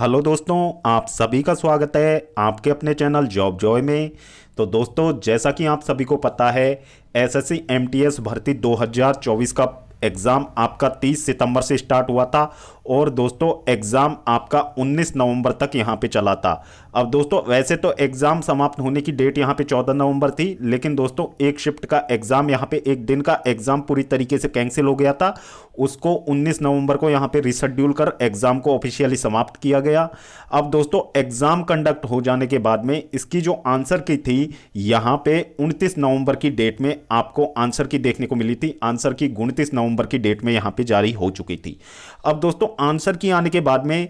Hello दोस्तों, आप सभी का स्वागत है आपके अपने चैनल जॉब जॉय में। तो दोस्तों, जैसा कि आप सभी को पता है, एसएससी एमटीएस भर्ती 2024 का एग्ज़ाम आपका 30 सितंबर से स्टार्ट हुआ था और दोस्तों एग्ज़ाम आपका 19 नवंबर तक यहाँ पे चला था। अब दोस्तों, वैसे तो एग्ज़ाम समाप्त होने की डेट यहाँ पे 14 नवंबर थी, लेकिन दोस्तों एक शिफ्ट का एग्ज़ाम, यहाँ पे एक दिन का एग्ज़ाम पूरी तरीके से कैंसिल हो गया था। उसको 19 नवंबर को यहाँ पे रिशेड्यूल कर एग्ज़ाम को ऑफिशियली समाप्त किया गया। अब दोस्तों, एग्ज़ाम कंडक्ट हो जाने के बाद में इसकी जो आंसर की थी, यहाँ पे 29 नवंबर की डेट में आपको आंसर की देखने को मिली थी। आंसर की 29 नवंबर की डेट में यहाँ पे जारी हो चुकी थी। अब दोस्तों, आंसर की आने के बाद में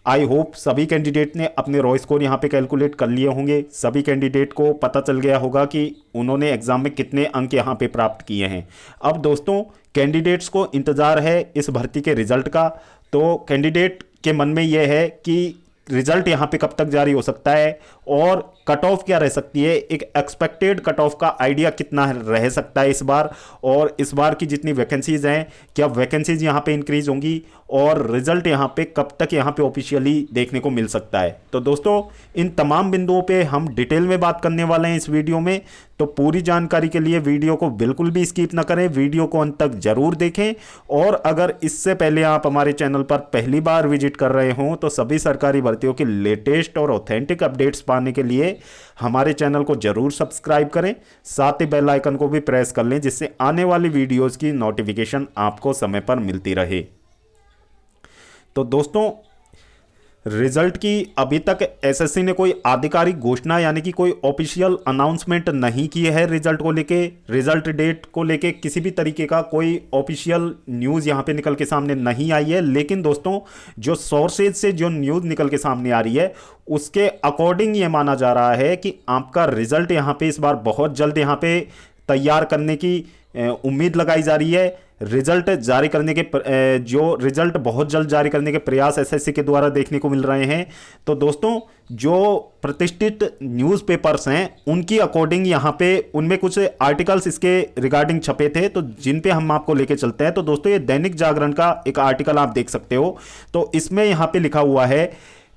आई होप सभी कैंडिडेट ने अपने रॉ स्कोर यहाँ पे कैलकुलेट कर लिए होंगे। सभी कैंडिडेट को पता चल गया होगा कि उन्होंने एग्जाम में कितने अंक यहाँ पे प्राप्त किए हैं। अब दोस्तों, कैंडिडेट्स को इंतजार है इस भर्ती के रिजल्ट का। तो कैंडिडेट के मन में यह है कि रिजल्ट यहाँ पे कब तक जारी हो सकता है और कट ऑफ क्या रह सकती है, एक एक्सपेक्टेड कट ऑफ का आइडिया कितना रह सकता है इस बार, और इस बार की जितनी वैकेंसीज हैं क्या वैकेंसीज यहाँ पे इंक्रीज होंगी और रिजल्ट यहाँ पे कब तक यहाँ पे ऑफिशियली देखने को मिल सकता है। तो दोस्तों, इन तमाम बिंदुओं पे हम डिटेल में बात करने वाले हैं इस वीडियो में। तो पूरी जानकारी के लिए वीडियो को बिल्कुल भी स्किप ना करें, वीडियो को अंत तक जरूर देखें। और अगर इससे पहले आप हमारे चैनल पर पहली बार विजिट कर रहे हों तो सभी सरकारी भर्तियों की लेटेस्ट और ऑथेंटिक अपडेट्स पाने के लिए हमारे चैनल को जरूर सब्सक्राइब करें, साथ ही बेल आइकन को भी प्रेस कर लें जिससे आने वाली वीडियोस की नोटिफिकेशन आपको समय पर मिलती रहे। तो दोस्तों, रिजल्ट की अभी तक एसएससी ने कोई आधिकारिक घोषणा यानी कि कोई ऑफिशियल अनाउंसमेंट नहीं की है रिजल्ट को लेके। रिजल्ट डेट को लेके किसी भी तरीके का कोई ऑफिशियल न्यूज़ यहाँ पे निकल के सामने नहीं आई है। लेकिन दोस्तों, जो सोर्सेज से जो न्यूज़ निकल के सामने आ रही है उसके अकॉर्डिंग ये माना जा रहा है कि आपका रिजल्ट यहाँ पे इस बार बहुत जल्द यहाँ पे तैयार करने की उम्मीद लगाई जा रही है। रिजल्ट जारी करने के जो रिजल्ट बहुत जल्द जारी करने के प्रयास एसएससी के द्वारा देखने को मिल रहे हैं। तो दोस्तों, जो प्रतिष्ठित न्यूज़पेपर्स हैं उनकी अकॉर्डिंग यहाँ पे उनमें कुछ आर्टिकल्स इसके रिगार्डिंग छपे थे, तो जिन पे हम आपको लेके चलते हैं। तो दोस्तों, ये दैनिक जागरण का एक आर्टिकल आप देख सकते हो। तो इसमें यहाँ पे लिखा हुआ है,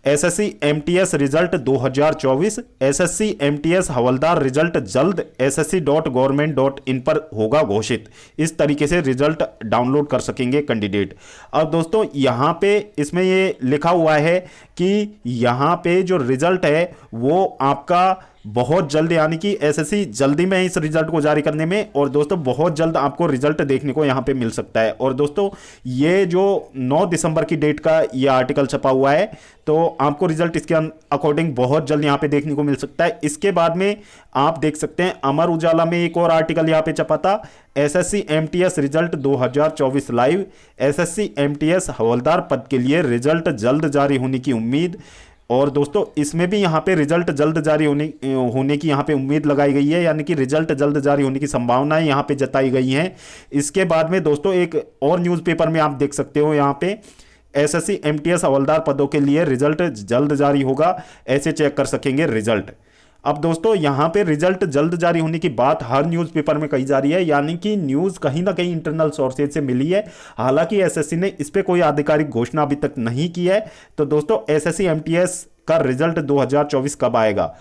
SSC MTS result 2024, SSC MTS हवलदार रिजल्ट जल्द ssc.government.in पर होगा घोषित। इस तरीके से रिजल्ट डाउनलोड कर सकेंगे कैंडिडेट। अब दोस्तों, यहाँ पे इसमें ये लिखा हुआ है कि यहाँ पे जो रिजल्ट है वो आपका बहुत जल्द, यानी कि एसएससी जल्दी में इस रिजल्ट को जारी करने में, और दोस्तों बहुत जल्द आपको रिजल्ट देखने को यहाँ पे मिल सकता है। और दोस्तों, ये जो 9 दिसंबर की डेट का ये आर्टिकल छपा हुआ है, तो आपको रिजल्ट इसके अकॉर्डिंग बहुत जल्द यहाँ पे देखने को मिल सकता है। इसके बाद में आप देख सकते हैं, अमर उजाला में एक और आर्टिकल यहाँ पे छपा था, SSC MTS result 2024 live, SSC MTS हवलदार पद के लिए रिजल्ट जल्द जारी होने की उम्मीद। और दोस्तों, इसमें भी यहाँ पे रिजल्ट जल्द जारी होने की यहाँ पे उम्मीद लगाई गई है, यानी कि रिजल्ट जल्द जारी होने की संभावनाएं यहाँ पे जताई गई हैं। इसके बाद में दोस्तों, एक और न्यूज़पेपर में आप देख सकते हो, यहाँ पे एसएससी एमटीएस हवलदार पदों के लिए रिजल्ट जल्द जारी होगा, ऐसे चेक कर सकेंगे रिजल्ट। अब दोस्तों, यहाँ पे रिजल्ट जल्द जारी होने की बात हर न्यूज़पेपर में कही जा रही है, यानी कि न्यूज़ कहीं ना कहीं इंटरनल सोर्सेज से मिली है। हालांकि एसएससी ने इस पे कोई आधिकारिक घोषणा अभी तक नहीं की है। तो दोस्तों, एसएससी एमटीएस का रिजल्ट 2024 कब आएगा?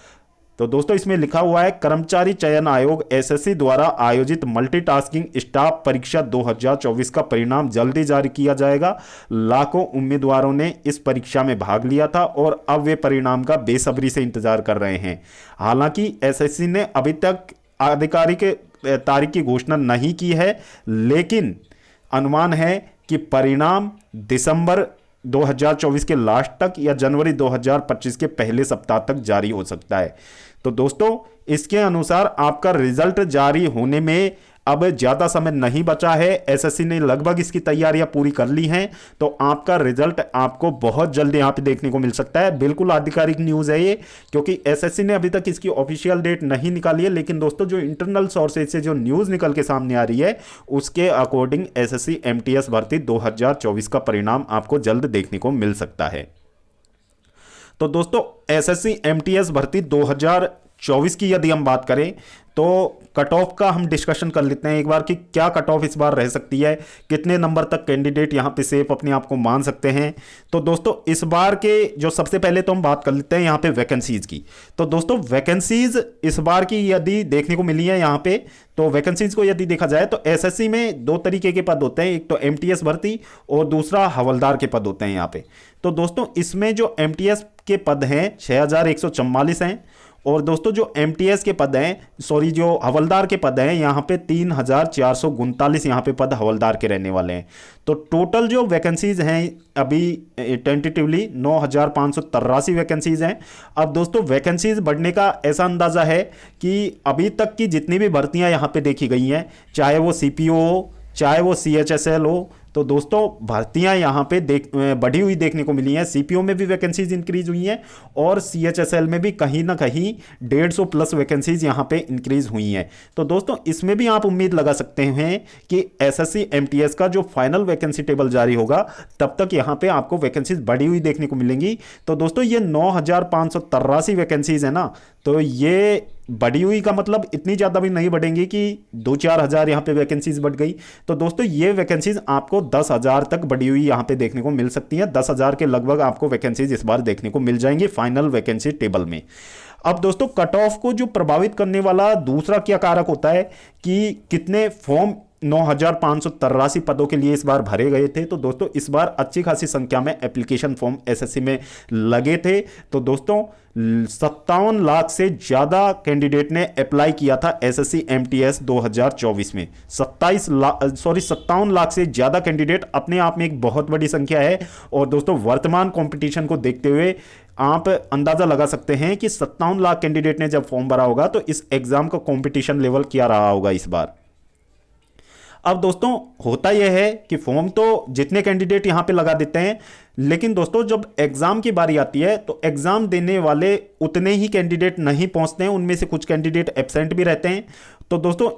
तो दोस्तों, इसमें लिखा हुआ है, कर्मचारी चयन आयोग एसएससी द्वारा आयोजित मल्टीटास्किंग स्टाफ परीक्षा 2024 का परिणाम जल्दी जारी किया जाएगा। लाखों उम्मीदवारों ने इस परीक्षा में भाग लिया था और अब वे परिणाम का बेसब्री से इंतजार कर रहे हैं। हालांकि एसएससी ने अभी तक आधिकारिक तारीख की घोषणा नहीं की है, लेकिन अनुमान है कि परिणाम दिसंबर 2024 के लास्ट तक या जनवरी 2025 के पहले सप्ताह तक जारी हो सकता है। तो दोस्तों, इसके अनुसार आपका रिजल्ट जारी होने में अब ज़्यादा समय नहीं बचा है। एसएससी ने लगभग इसकी तैयारियां पूरी कर ली हैं, तो आपका रिजल्ट आपको बहुत जल्द यहाँ पे देखने को मिल सकता है। बिल्कुल आधिकारिक न्यूज़ है ये, क्योंकि एसएससी ने अभी तक इसकी ऑफिशियल डेट नहीं निकाली है। लेकिन दोस्तों, जो इंटरनल सोर्सेज से जो न्यूज़ निकल के सामने आ रही है उसके अकॉर्डिंग एसएससी एमटीएस भर्ती 2024 का परिणाम आपको जल्द देखने को मिल सकता है। तो दोस्तों, एसएससी एमटीएस भर्ती 2024 की यदि हम बात करें तो कट ऑफ का हम डिस्कशन कर लेते हैं एक बार कि क्या कट ऑफ इस बार रह सकती है, कितने नंबर तक कैंडिडेट यहाँ पे सेफ अपने आप को मान सकते हैं। तो दोस्तों इस बार के जो सबसे पहले तो हम बात कर लेते हैं यहाँ पे वैकेंसीज की। तो दोस्तों वैकेंसीज इस बार की यदि देखने को मिली है यहाँ पे, तो वैकेंसीज को यदि देखा जाए तो एसएससी में दो तरीके के पद होते हैं, एक तो एमटीएस भर्ती और दूसरा हवलदार के पद होते हैं यहाँ पे। तो दोस्तों इसमें जो एमटीएस के पद हैं 6144 हैं, और दोस्तों जो एमटीएस के पद हैं, सॉरी जो हवलदार के पद हैं यहाँ पे 3439 यहाँ पे पद हवलदार के रहने वाले हैं। तो टोटल जो वैकेंसीज हैं अभी टेंटेटिवली 9583 वैकेंसीज हैं। अब दोस्तों वैकेंसीज बढ़ने का ऐसा अंदाज़ा है कि अभी तक की जितनी भी भर्तियां यहाँ पे देखी गई हैं, चाहे वो सीपीओ हो चाहे वो सीएचएसएल हो, तो दोस्तों भर्तियां यहाँ पे बढ़ी हुई देखने को मिली हैं। सीपीओ में भी वैकेंसीज इंक्रीज हुई हैं और सीएचएसएल में भी कहीं ना कहीं 150 प्लस वैकेंसीज यहाँ पे इंक्रीज हुई हैं। तो दोस्तों इसमें भी आप उम्मीद लगा सकते हैं कि एसएससी एमटीएस का जो फाइनल वैकेंसी टेबल जारी होगा तब तक यहाँ पे आपको वैकेंसीज बढ़ी हुई देखने को मिलेंगी। तो दोस्तों ये 9583 वैकेंसीज है ना, तो ये बढ़ी हुई का मतलब इतनी ज़्यादा भी नहीं बढ़ेंगी कि 2-4 हज़ार यहाँ पे वैकेंसीज बढ़ गई। तो दोस्तों ये वैकेंसीज आपको 10,000 तक बढ़ी हुई यहाँ पे देखने को मिल सकती हैं। 10,000 के लगभग आपको वैकेंसीज इस बार देखने को मिल जाएंगी फाइनल वैकेंसी टेबल में। अब दोस्तों कट ऑफ को जो प्रभावित करने वाला दूसरा क्या कारक होता है कि कितने फॉर्म 9583 पदों के लिए इस बार भरे गए थे। तो दोस्तों इस बार अच्छी खासी संख्या में एप्लीकेशन फॉर्म एसएससी में लगे थे। तो दोस्तों 57 लाख से ज़्यादा कैंडिडेट ने अप्लाई किया था एसएससी एमटीएस 2024 में। 57 लाख से ज़्यादा कैंडिडेट अपने आप में एक बहुत बड़ी संख्या है। और दोस्तों वर्तमान कंपटीशन को देखते हुए आप अंदाज़ा लगा सकते हैं कि 57 लाख कैंडिडेट ने जब फॉर्म भरा होगा तो इस एग्ज़ाम का कंपटीशन लेवल क्या रहा होगा इस बार। अब दोस्तों होता यह है कि फॉर्म तो जितने कैंडिडेट यहाँ पे लगा देते हैं, लेकिन दोस्तों जब एग्ज़ाम की बारी आती है तो एग्ज़ाम देने वाले उतने ही कैंडिडेट नहीं पहुँचते हैं, उनमें से कुछ कैंडिडेट एब्सेंट भी रहते हैं। तो दोस्तों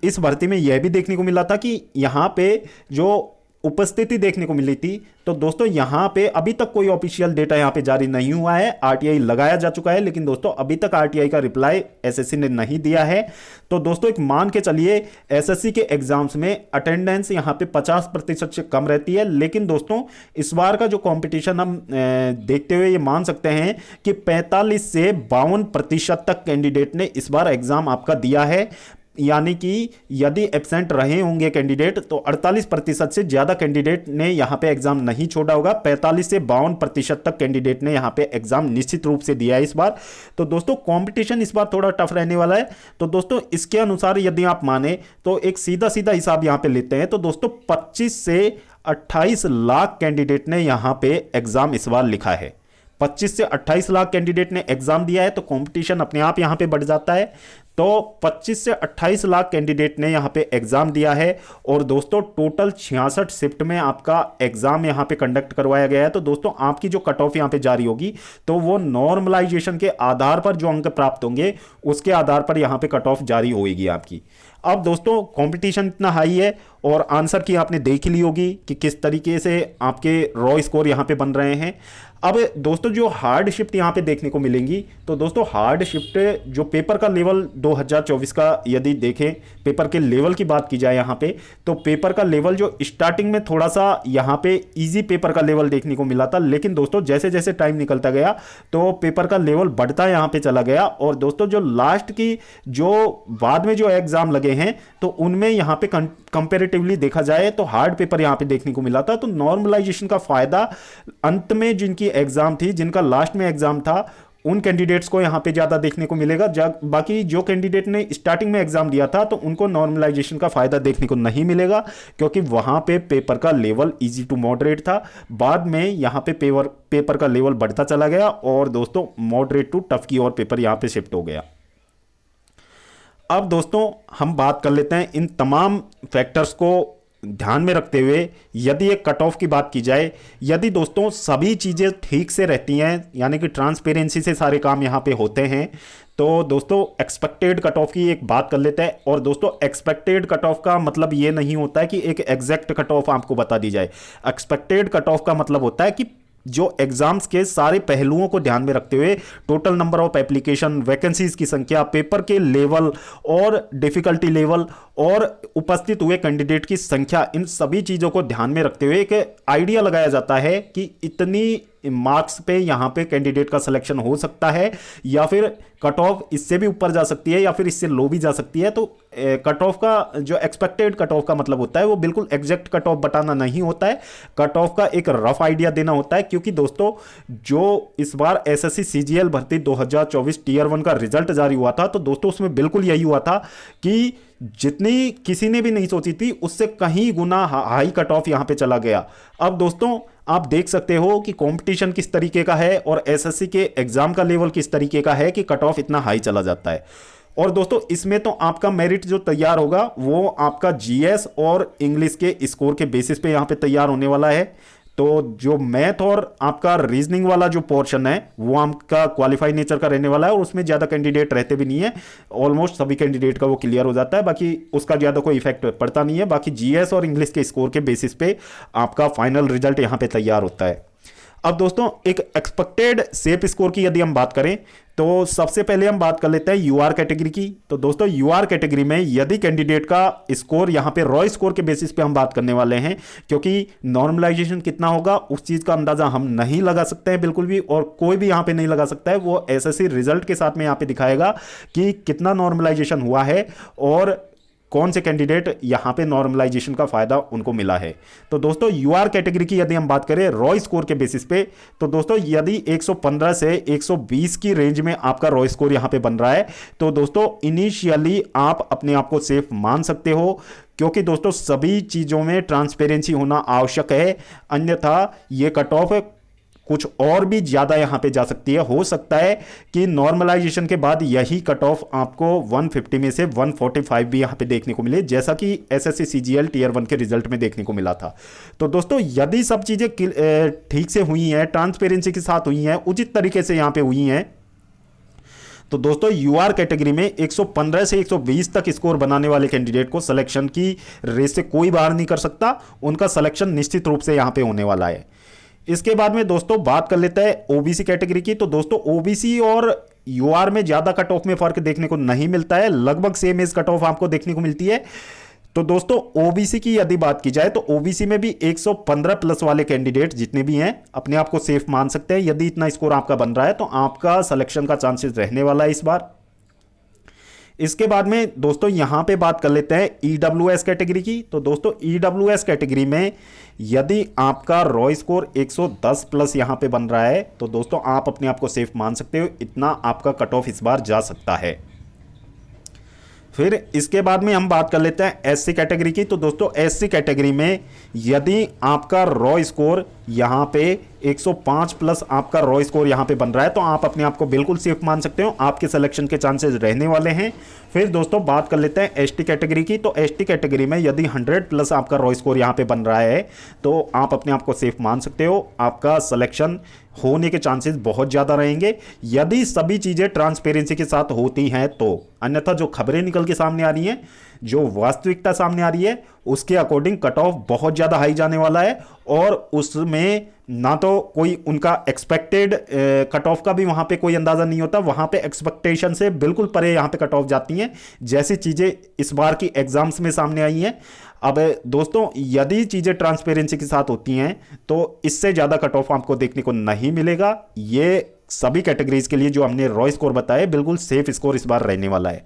इस भर्ती में यह भी देखने को मिला था कि यहाँ पे जो उपस्थिति देखने को मिली थी, तो दोस्तों यहाँ पे अभी तक कोई ऑफिशियल डेटा यहाँ पे जारी नहीं हुआ है। आरटीआई लगाया जा चुका है, लेकिन दोस्तों अभी तक आरटीआई का रिप्लाई एसएससी ने नहीं दिया है। तो दोस्तों एक मान के चलिए एसएससी के एग्जाम्स में अटेंडेंस यहाँ पे 50% से कम रहती है, लेकिन दोस्तों इस बार का जो कॉम्पिटिशन हम देखते हुए ये मान सकते हैं कि 45 से 52% तक कैंडिडेट ने इस बार एग्जाम आपका दिया है। यानी कि यदि एब्सेंट रहे होंगे कैंडिडेट तो 48% से ज़्यादा कैंडिडेट ने यहाँ पे एग्ज़ाम नहीं छोड़ा होगा। 45 से 52% तक कैंडिडेट ने यहाँ पे एग्ज़ाम निश्चित रूप से दिया है इस बार। तो दोस्तों कंपटीशन इस बार थोड़ा टफ रहने वाला है। तो दोस्तों इसके अनुसार यदि आप माने तो एक सीधा सीधा हिसाब यहाँ पे लेते हैं तो दोस्तों 25 से 28 लाख कैंडिडेट ने यहाँ पे एग्ज़ाम इस बार लिखा है। 25 से 28 लाख कैंडिडेट ने एग्ज़ाम दिया है, तो कंपटीशन अपने आप यहाँ पे बढ़ जाता है। तो 25 से 28 लाख कैंडिडेट ने यहाँ पे एग्ज़ाम दिया है और दोस्तों टोटल 66 शिफ्ट में आपका एग्ज़ाम यहाँ पे कंडक्ट करवाया गया है। तो दोस्तों आपकी जो कट ऑफ यहाँ पे जारी होगी तो वो नॉर्मलाइजेशन के आधार पर जो अंक प्राप्त होंगे उसके आधार पर यहाँ पे कट ऑफ जारी होगी आपकी। अब दोस्तों कंपटीशन इतना हाई है और आंसर की आपने देख ली होगी कि किस तरीके से आपके रॉ स्कोर यहाँ पे बन रहे हैं। अब दोस्तों जो हार्ड शिफ्ट यहाँ पे देखने को मिलेंगी, तो दोस्तों हार्ड शिफ्ट जो पेपर का लेवल 2024 का यदि देखें, पेपर के लेवल की बात की जाए यहाँ पे, तो पेपर का लेवल जो स्टार्टिंग में थोड़ा सा यहाँ पे इजी पेपर का लेवल देखने को मिला था, लेकिन दोस्तों जैसे जैसे टाइम निकलता गया तो पेपर का लेवल बढ़ता यहाँ पे चला गया। और दोस्तों जो लास्ट की जो बाद में जो एग्जाम लगे हैं तो उनमें यहाँ पे कंपेरेटिवली देखा जाए तो हार्ड पेपर यहाँ पे देखने को मिला था। तो नॉर्मलाइजेशन का फायदा अंत में जिनकी एग्जाम थी, जिनका लास्ट में एग्जाम था, उन कैंडिडेट्स को यहां पे ज्यादा देखने को मिलेगा। बाकी जो कैंडिडेट ने स्टार्टिंग में एग्जाम दिया था तो उनको नॉर्मलाइजेशन का फायदा देखने को नहीं मिलेगा, क्योंकि वहां पे पेपर का लेवल इजी टू मॉडरेट था। बाद में यहां पे पेपर का लेवल बढ़ता चला गया और दोस्तों मॉडरेट टू टफ की ओर पेपर यहां पे शिफ्ट हो गया। अब दोस्तों हम बात कर लेते हैं इन तमाम फैक्टर्स को ध्यान में रखते हुए, यदि एक कट ऑफ की बात की जाए, यदि दोस्तों सभी चीज़ें ठीक से रहती हैं, यानी कि ट्रांसपेरेंसी से सारे काम यहाँ पे होते हैं, तो दोस्तों एक्सपेक्टेड कट ऑफ की एक बात कर लेते हैं। और दोस्तों एक्सपेक्टेड कट ऑफ का मतलब ये नहीं होता है कि एक एग्जैक्ट कट ऑफ आपको बता दी जाए। एक्सपेक्टेड कट ऑफ का मतलब होता है कि जो एग्जाम्स के सारे पहलुओं को ध्यान में रखते हुए total number of application, vacancies की संख्या, पेपर के लेवल और डिफिकल्टी लेवल और उपस्थित हुए कैंडिडेट की संख्या, इन सभी चीजों को ध्यान में रखते हुए एक आइडिया लगाया जाता है कि इतनी मार्क्स पे यहां पे कैंडिडेट का सिलेक्शन हो सकता है या फिर कट ऑफ इससे भी ऊपर जा सकती है या फिर इससे लो भी जा सकती है। तो कट ऑफ का जो एक्सपेक्टेड कट ऑफ का मतलब होता है वो बिल्कुल एग्जैक्ट कट ऑफ बताना नहीं होता है, कट ऑफ का एक रफ आइडिया देना होता है। क्योंकि दोस्तों जो इस बार एसएससी सीजीएल भर्ती 2024 टीयर 1 का रिजल्ट जारी हुआ था, तो दोस्तों उसमें बिल्कुल यही हुआ था कि जितनी किसी ने भी नहीं सोची थी उससे कहीं गुना हाई कट ऑफ यहां पे चला गया। अब दोस्तों आप देख सकते हो कि कंपटीशन किस तरीके का है और एसएससी के एग्जाम का लेवल किस तरीके का है कि कट ऑफ इतना हाई चला जाता है। और दोस्तों इसमें तो आपका मेरिट जो तैयार होगा वो आपका जीएस और इंग्लिश के स्कोर के बेसिस पे यहां पे तैयार होने वाला है। तो जो मैथ और आपका रीजनिंग वाला जो पोर्शन है वो आपका क्वालिफाई नेचर का रहने वाला है और उसमें ज़्यादा कैंडिडेट रहते भी नहीं है, ऑलमोस्ट सभी कैंडिडेट का वो क्लियर हो जाता है, बाकी उसका ज़्यादा कोई इफेक्ट पड़ता नहीं है। बाकी जीएस और इंग्लिश के स्कोर के बेसिस पे आपका फाइनल रिजल्ट यहाँ पे तैयार होता है। अब दोस्तों एक एक्सपेक्टेड सेफ स्कोर की यदि हम बात करें तो सबसे पहले हम बात कर लेते हैं यूआर कैटेगरी की। तो दोस्तों यूआर कैटेगरी में यदि कैंडिडेट का स्कोर यहां पे रॉ स्कोर के बेसिस पे हम बात करने वाले हैं, क्योंकि नॉर्मलाइजेशन कितना होगा उस चीज का अंदाजा हम नहीं लगा सकते हैं बिल्कुल भी, और कोई भी यहां पे नहीं लगा सकता है। वो एसएससी रिजल्ट के साथ में यहां पे दिखाएगा कि कितना नॉर्मलाइजेशन हुआ है और कौन से कैंडिडेट यहां पे नॉर्मलाइजेशन का फायदा उनको मिला है। तो दोस्तों यूआर कैटेगरी की यदि हम बात करें रॉ स्कोर के बेसिस पे, तो दोस्तों यदि 115 से 120 की रेंज में आपका रॉ स्कोर यहां पे बन रहा है तो दोस्तों इनिशियली आप अपने आप को सेफ मान सकते हो, क्योंकि दोस्तों सभी चीजों में ट्रांसपेरेंसी होना आवश्यक है, अन्यथा ये कट ऑफ कुछ और भी ज्यादा यहां पे जा सकती है। हो सकता है कि नॉर्मलाइजेशन के बाद यही कट ऑफ आपको 150 में से 145 भी यहां पे देखने को मिले, जैसा कि एसएससी सीजीएल टीयर 1 के रिजल्ट में देखने को मिला था। तो दोस्तों यदि सब चीजें ठीक से हुई हैं, ट्रांसपेरेंसी के साथ हुई हैं, उचित तरीके से यहां पे हुई हैं, तो दोस्तों यूआर कैटेगरी में 115 से 120 तक स्कोर बनाने वाले कैंडिडेट को सिलेक्शन की रेस से कोई बाहर नहीं कर सकता, उनका सिलेक्शन निश्चित रूप से यहां पे होने वाला है। इसके बाद में दोस्तों बात कर लेते हैं ओबीसी कैटेगरी की। तो दोस्तों ओबीसी और यूआर में ज्यादा कट ऑफ में फर्क देखने को नहीं मिलता है, लगभग सेम एज कट ऑफ आपको देखने को मिलती है। तो दोस्तों ओबीसी की यदि बात की जाए तो ओबीसी में भी 115 प्लस वाले कैंडिडेट जितने भी हैं अपने आप को सेफ मान सकते हैं। यदि इतना स्कोर आपका बन रहा है तो आपका सिलेक्शन का चांसेस रहने वाला है इस बार। इसके बाद में दोस्तों यहां पे बात कर लेते हैं ईडब्ल्यूएस कैटेगरी की। तो दोस्तों ईडब्ल्यूएस कैटेगरी में यदि आपका रॉ स्कोर 110 प्लस यहां पे बन रहा है तो दोस्तों आप अपने आप को सेफ मान सकते हो, इतना आपका कट ऑफ इस बार जा सकता है। फिर इसके बाद में हम बात कर लेते हैं एससी कैटेगरी की। तो दोस्तों एससी कैटेगरी में यदि आपका रॉ स्कोर यहां पे 105 प्लस आपका रॉ स्कोर यहां पे बन रहा है तो आप अपने आप को बिल्कुल सेफ मान सकते हो, आपके सिलेक्शन के चांसेस रहने वाले हैं। फिर दोस्तों बात कर लेते हैं एसटी कैटेगरी की। तो एसटी कैटेगरी में यदि 100 प्लस आपका रॉ स्कोर यहां पे बन रहा है तो आप अपने आप को सेफ मान सकते हो, आपका सिलेक्शन होने के चांसेस बहुत ज़्यादा रहेंगे यदि सभी चीज़ें ट्रांसपेरेंसी के साथ होती हैं तो। अन्यथा जो खबरें निकल के सामने आ रही हैं, जो वास्तविकता सामने आ रही है, उसके अकॉर्डिंग कट ऑफ बहुत ज़्यादा हाई जाने वाला है और उसमें ना तो कोई उनका एक्सपेक्टेड कट ऑफ का भी वहाँ पे कोई अंदाज़ा नहीं होता, वहाँ पे एक्सपेक्टेशन से बिल्कुल परे यहाँ पे कट ऑफ जाती हैं, जैसी चीज़ें इस बार की एग्जाम्स में सामने आई हैं। अब दोस्तों यदि चीज़ें ट्रांसपेरेंसी के साथ होती हैं तो इससे ज़्यादा कट ऑफ आपको देखने को नहीं मिलेगा। ये सभी कैटेगरीज के लिए जो हमने रॉ स्कोर बताए बिल्कुल सेफ स्कोर इस बार रहने वाला है।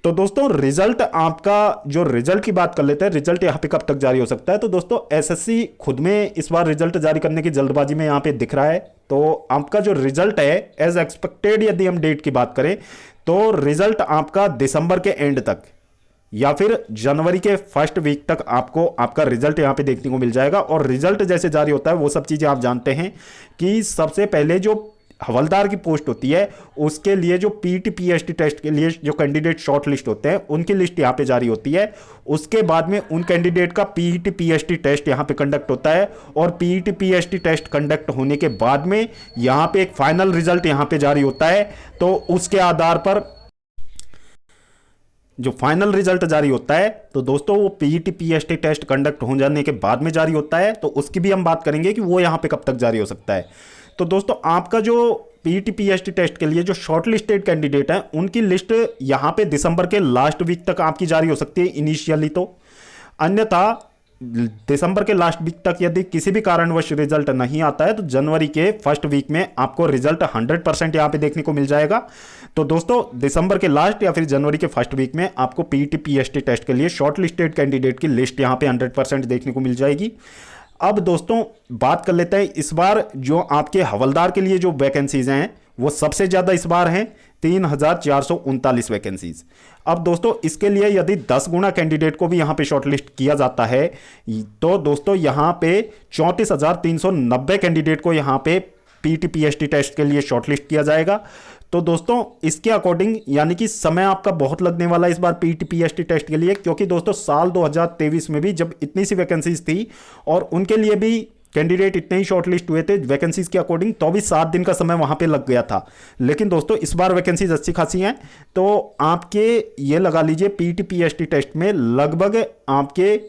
तो दोस्तों रिजल्ट आपका, जो रिजल्ट की बात कर लेते हैं, रिजल्ट यहाँ पे कब तक जारी हो सकता है। तो दोस्तों एसएससी खुद में इस बार रिजल्ट जारी करने की जल्दबाजी में यहाँ पे दिख रहा है। तो आपका जो रिजल्ट है एज एक्सपेक्टेड यदि हम डेट की बात करें तो रिजल्ट आपका दिसंबर के एंड तक या फिर जनवरी के फर्स्ट वीक तक आपको आपका रिजल्ट यहां पे देखने को मिल जाएगा। और रिजल्ट जैसे जारी होता है वो सब चीजें आप जानते हैं कि सबसे पहले जो हवलदार की पोस्ट होती है उसके लिए जो पीटी पीएसटी टेस्ट के लिए जो कैंडिडेट शॉर्ट लिस्ट होते हैं उनकी लिस्ट यहां पे जारी होती है। उसके बाद में उन कैंडिडेट का पीटी पीएसटी टेस्ट यहां पे कंडक्ट होता है और पीटी पीएसटी टेस्ट कंडक्ट होने के बाद में यहां पे एक फाइनल रिजल्ट यहां पे जारी होता है। तो उसके आधार पर जो फाइनल रिजल्ट जारी होता है तो दोस्तों वो पीईटी पीएसटी टेस्ट कंडक्ट हो जाने के बाद में जारी होता है, तो उसकी भी हम बात करेंगे कि वो यहाँ पे कब तक जारी हो सकता है। तो दोस्तों आपका जो पीईटी पीएसटी टेस्ट के लिए जो शॉर्ट लिस्टेड कैंडिडेट हैं उनकी लिस्ट यहाँ पे दिसंबर के लास्ट वीक तक आपकी जारी हो सकती है इनिशियली, तो अन्यथा दिसंबर के लास्ट वीक तक यदि किसी भी कारणवश रिजल्ट नहीं आता है तो जनवरी के फर्स्ट वीक में आपको रिजल्ट 100% यहाँ पे देखने को मिल जाएगा। तो दोस्तों दिसंबर के लास्ट या फिर जनवरी के फर्स्ट वीक में आपको पीईटी पीएसटी टेस्ट के लिए शॉर्ट लिस्टेड कैंडिडेट की लिस्ट यहाँ पे 100% देखने को मिल जाएगी। अब दोस्तों बात कर लेते हैं इस बार जो आपके हवलदार के लिए जो वैकेंसीज हैं वो सबसे ज़्यादा इस बार हैं 3439 वैकेंसीज। अब दोस्तों इसके लिए यदि 10 गुना कैंडिडेट को भी यहाँ पे शॉर्टलिस्ट किया जाता है तो दोस्तों यहाँ पे 34,390 कैंडिडेट को यहाँ पे पीईटी पीएसटी टेस्ट के लिए शॉर्टलिस्ट किया जाएगा। तो दोस्तों इसके अकॉर्डिंग यानी कि समय आपका बहुत लगने वाला है इस बार पीईटी पीएसटी टेस्ट के लिए, क्योंकि दोस्तों साल 2023 में भी जब इतनी सी वैकेंसीज थी और उनके लिए भी कैंडिडेट इतने ही शॉर्टलिस्ट हुए थे वैकेंसीज के अकॉर्डिंग, तो भी 7 दिन का समय वहां पे लग गया था। लेकिन दोस्तों इस बार वैकेंसीज अच्छी खासी हैं, तो आपके ये लगा लीजिए पीईटी पीएसटी टेस्ट में लगभग आपके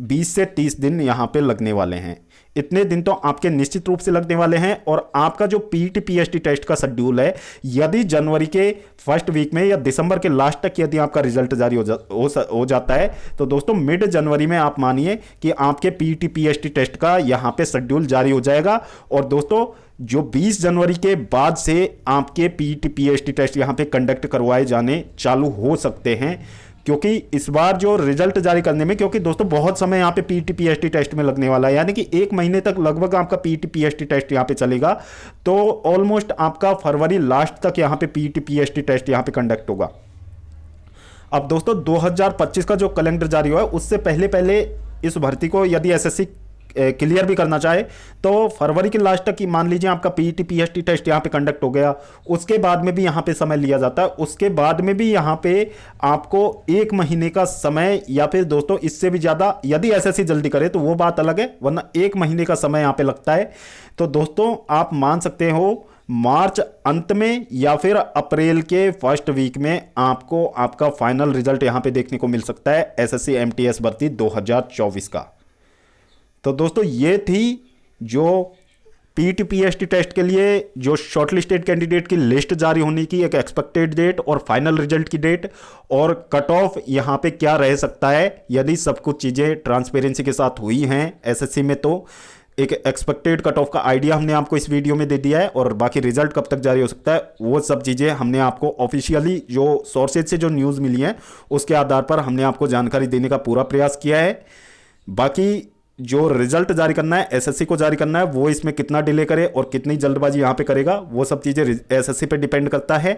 20 से 30 दिन यहां पे लगने वाले हैं। इतने दिन तो आपके निश्चित रूप से लगने वाले हैं। और आपका जो पीईटी पीएसटी टेस्ट का शेड्यूल है यदि जनवरी के फर्स्ट वीक में या दिसंबर के लास्ट तक यदि आपका रिजल्ट जारी हो जाता है तो दोस्तों मिड जनवरी में आप मानिए कि आपके पीईटी पीएसटी टेस्ट का यहाँ पे शेड्यूल जारी हो जाएगा। और दोस्तों जो 20 जनवरी के बाद से आपके पीईटी पीएसटी टेस्ट यहाँ पे कंडक्ट करवाए जाने चालू हो सकते हैं, क्योंकि इस बार जो रिजल्ट जारी करने में, क्योंकि दोस्तों बहुत समय यहाँ पे पीईटी पीएसटी टेस्ट में लगने वाला है, यानी कि 1 महीने तक लगभग आपका पीईटी पीएसटी टेस्ट यहाँ पे चलेगा। तो ऑलमोस्ट आपका फरवरी लास्ट तक यहाँ पे पीईटी पीएसटी टेस्ट यहाँ पे कंडक्ट होगा। अब दोस्तों 2025 का जो कैलेंडर जारी हुआ है उससे पहले पहले इस भर्ती को यदि एसएससी क्लियर भी करना चाहे तो फरवरी के लास्ट तक ही मान लीजिए आपका पीईटी पीएसटी टेस्ट यहाँ पे कंडक्ट हो गया, उसके बाद में भी यहाँ पे समय लिया जाता है, उसके बाद में भी यहाँ पे आपको 1 महीने का समय या फिर दोस्तों इससे भी ज़्यादा यदि एसएससी जल्दी करे तो वो बात अलग है, वरना 1 महीने का समय यहाँ पे लगता है। तो दोस्तों आप मान सकते हो मार्च अंत में या फिर अप्रैल के फर्स्ट वीक में आपको आपका फाइनल रिजल्ट यहाँ पे देखने को मिल सकता है एसएससी एमटीएस भर्ती 2024 का। तो दोस्तों ये थी जो पीईटी पीएसटी टेस्ट के लिए जो शॉर्टलिस्टेड कैंडिडेट की लिस्ट जारी होने की एक एक्सपेक्टेड डेट और फाइनल रिजल्ट की डेट और कट ऑफ यहाँ पे क्या रह सकता है यदि सब कुछ चीज़ें ट्रांसपेरेंसी के साथ हुई हैं एसएससी में। तो एक एक्सपेक्टेड कट ऑफ का आइडिया हमने आपको इस वीडियो में दे दिया है, और बाकी रिजल्ट कब तक जारी हो सकता है वो सब चीज़ें हमने आपको ऑफिशियली जो सोर्सेज से जो न्यूज़ मिली है उसके आधार पर हमने आपको जानकारी देने का पूरा प्रयास किया है। बाकी जो रिजल्ट जारी करना है एसएससी को जारी करना है वो इसमें कितना डिले करे और कितनी जल्दबाजी यहाँ पे करेगा वो सब चीज़ें एसएससी पे डिपेंड करता है।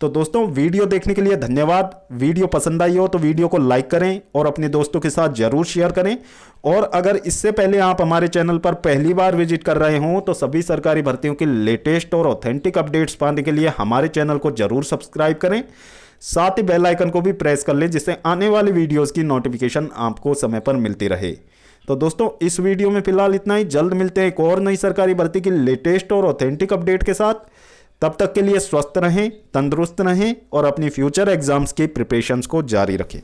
तो दोस्तों वीडियो देखने के लिए धन्यवाद। वीडियो पसंद आई हो तो वीडियो को लाइक करें और अपने दोस्तों के साथ जरूर शेयर करें। और अगर इससे पहले आप हमारे चैनल पर पहली बार विजिट कर रहे हों तो सभी सरकारी भर्तियों की लेटेस्ट और ऑथेंटिक अपडेट्स पाने के लिए हमारे चैनल को जरूर सब्सक्राइब करें, साथ ही बेल आइकन को भी प्रेस कर लें जिससे आने वाली वीडियोज़ की नोटिफिकेशन आपको समय पर मिलती रहे। तो दोस्तों इस वीडियो में फिलहाल इतना ही, जल्द मिलते हैं एक और नई सरकारी भर्ती की लेटेस्ट और ऑथेंटिक अपडेट के साथ। तब तक के लिए स्वस्थ रहें, तंदुरुस्त रहें और अपनी फ्यूचर एग्जाम्स की प्रिपरेशंस को जारी रखें।